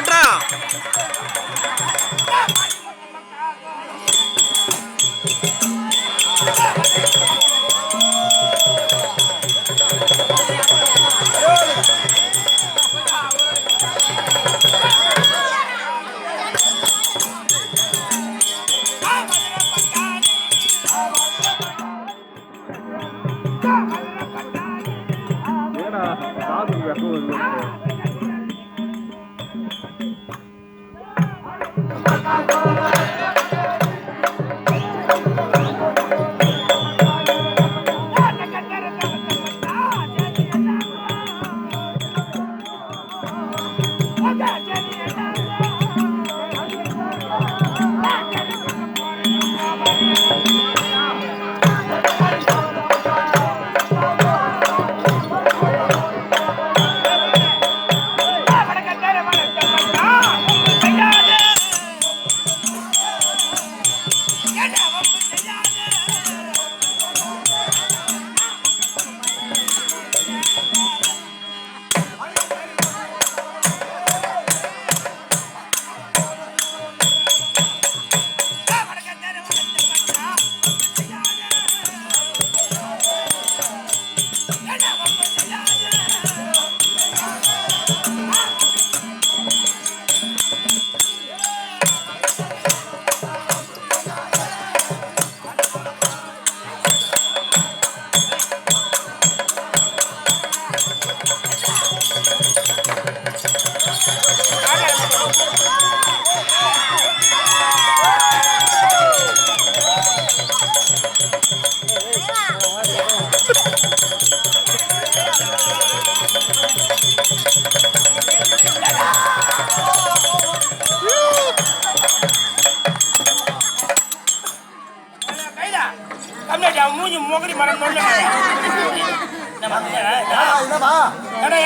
கொட்டா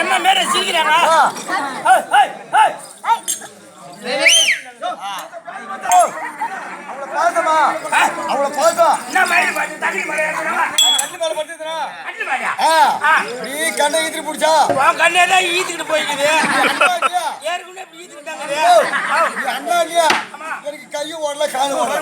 என்ன மேல சிரிக்கிறாங்க கண்ணை ஈத்து பிடிச்சா கண்ணெல்லாம் ஈத்துக்கிட்டு போயிக்குது அண்ணா இல்லையா எனக்கு கையும் ஓடல காலும் ஓடல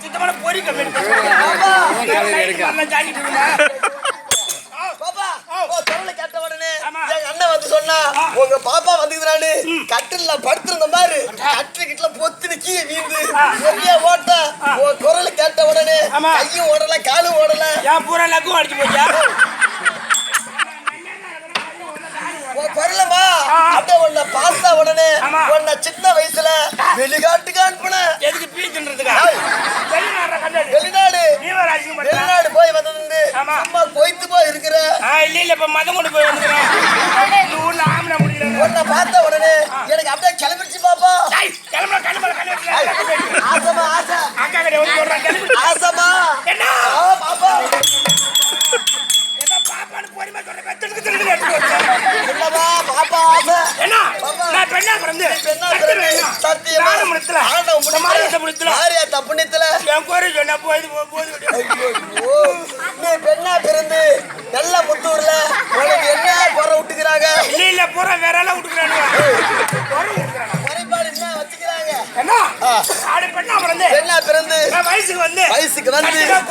சுத்தமான பொறி கம்மி கேட்ட உடனே எங்க அண்ணன் வந்து சொன்னா உங்க பாப்பா வந்துக்கிறானு கட்டில படுத்திருந்த மாதிரி கட்டு கிட்ட பொத்துன்னு கீழே வீந்து ஒரே ஓட்ட உன் குரலை கேட்ட உடனே கையும் ஓடல காலும் ஓடல என் பூரா லக்கும் அடிச்சு போச்சா குரலமா அப்படியே உன்னை பார்த்தா உடனே உன்னை சின்ன வயசுல வெளிநாட்டுக்கு அனுப்புன எதுக்கு பீச்சுன்றதுக்கா வெளிநாடு போய் வந்தது அம்மா போய்த்து போய் இருக்கிற இல்ல இப்ப மதம் கொண்டு போய் வந்துக்கிறேன் உன்னை பார்த்த உடனே எனக்கு அப்படியே கிளம்பிடுச்சு பாப்பா ஆசமா ஆசை ஆசமா என்ன பாப்பா பாப்பா ஆசை என்ன நான் பெண்ணா பிறந்து சத்தியமா மாரியாத்தா புண்ணியத்துல என் கோரி சொன்ன போது நீ பெண்ணா பிறந்து நல்ல முத்தூர்ல உனக்கு என்ன குறை விட்டுக்கிறாங்க இல்ல பூரா வேற எல்லாம் விட்டுக்கிறாங்க குறைபாடு என்ன வச்சுக்கிறாங்க என்ன ஆடு பெண்ணா பிறந்து வயசுக்கு வந்து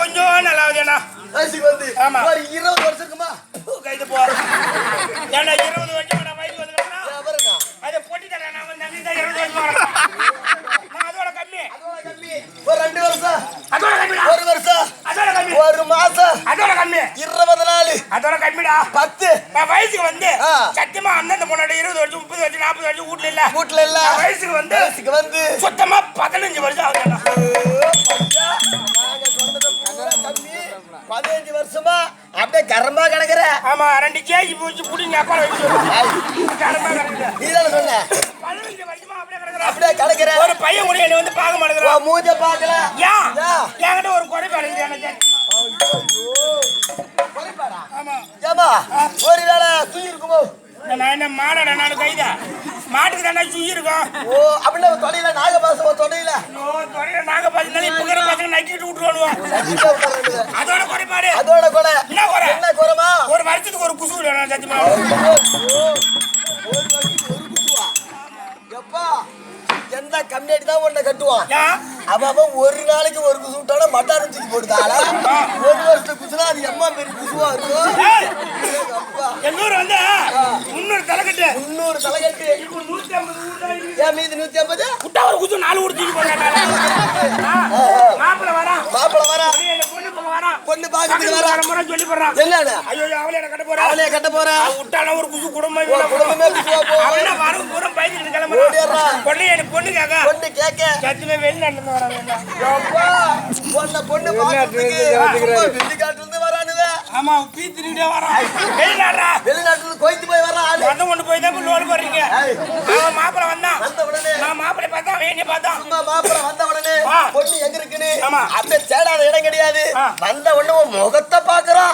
கொஞ்சம் நல்லா வயசுக்கு வந்து ஒரு 20 வருஷம் இருக்குமா கைது போ ஏன்னா 20 வருஷம் நான் வயசுக்கு வந்துக்கிறேன் அதை போட்டி தரேன் நான் வந்து 20 வருஷம் நான் அதோட கம்மி ஒரு 2 வருஷம் அதோட கம்மிடா 1 வருஷம் அதோட கம்மி 1 மாசம் அதோட கம்மி 20 நாள் அதோட கம்மிடா 10 நான் வயசுக்கு வந்து சத்தியமா அண்ணன் பொண்ணோட 20 வருஷம் 30 வருஷம் 40 வருஷம் வீட்ல இல்ல வயசுக்கு வந்து சுத்தமா 15 வருஷம் ஆகுது 15 வருஷமா அப்படியே கரம்பா கிடக்குற ஆமா 2 கேஜி பூச்சி புடிங்க அப்பா வச்சு கரம்பா கிடக்குற நீதானே சொன்ன 15 வருஷமா அப்படியே கிடக்குற ஒரு பையன் கூட என்ன வந்து பார்க்க மாட்டேங்கிறான் மூஞ்ச பார்க்கல என்கிட்ட ஒரு குறைபாடு இருக்கு ஆமா ஏமா ஒரு வேளை தூங்கி இருக்குமோ நான் என்ன மாடா நான் கைதா மாட்டுக்கு தானே சுயி இருக்கும் ஓ அப்படின்னா தொடையில நாகபாசம் தொடையில தொடையில நாகபாசம் இப்ப இருக்கிற பசங்க நக்கிட்டு விட்டுருவானுவோம். அதோட குறைபாடு அதோட கூட என்ன குறை? என்ன குறைமா? ஒரு வருஷத்துக்கு ஒரு குசு விடுவேன் சத்தியமா. ஒரு வருஷத்துக்கு ஒரு குசுவா? எப்பா எந்த கம்யூனிட்டி தான் ஒன்றை கட்டுவான். அவன் ஒரு நாளைக்கு ஒரு குசு விட்டானா மட்டாரம் தூக்கி போடுதாளா? ஒரு வருஷத்துக்கு குசுனா அது எம்மா பெரிய குசுவா இருக்கும். எங்க ஊர் வந்து 300 தலைக்கட்டு 300 தலைக்கட்டு. இப்போ 150 ஏன் மீது 150? விட்டா ஒரு குசு 4 ஊர் தூக்கி போடுறாங்க. மாப்பிள்ளை வரா பொண்ணு பாக்கிறதுக்கு வரா முறை சொல்லி போடுறான். என்னடா ஐயோ அவளே கட்ட போறா அவளைய கட்ட போறா. விட்டாலும் ஒரு குசு குடும்பமே குடும்பமே குசுவா போகும். அவனா வரும் பூரம் பைக்கிட்டு கிளம்புறான். பொண்ணு கேட்க சத்தியமே வெளிநாட்டுல வராங்க. அப்பா பொண்ணு பாக்கிறதுக்கு வெளிநாட்டுல இருந்து வரானுவே. ஆமா பீத்திரிட்டே வரான். வெளிநாட்டுல இருந்து கோயித்து போய் வரான் ஆளு. அந்த ஒண்ணு போய் தான் லோன் போறீங்க. அவன் மாப்பிள்ளை வந்தான். வந்த உடனே நான் மாப்பிள்ளை பார்த்தா வேண்டிய பார்த்தா சும்மா மாப்பிள்ளை வந்த உடனே பொண்ணு எங்க இருக்குன்னு ஆமா அந்த சேடான இடம் கிடையாது. வந்த உடனே முகத்தை பாக்குறான்.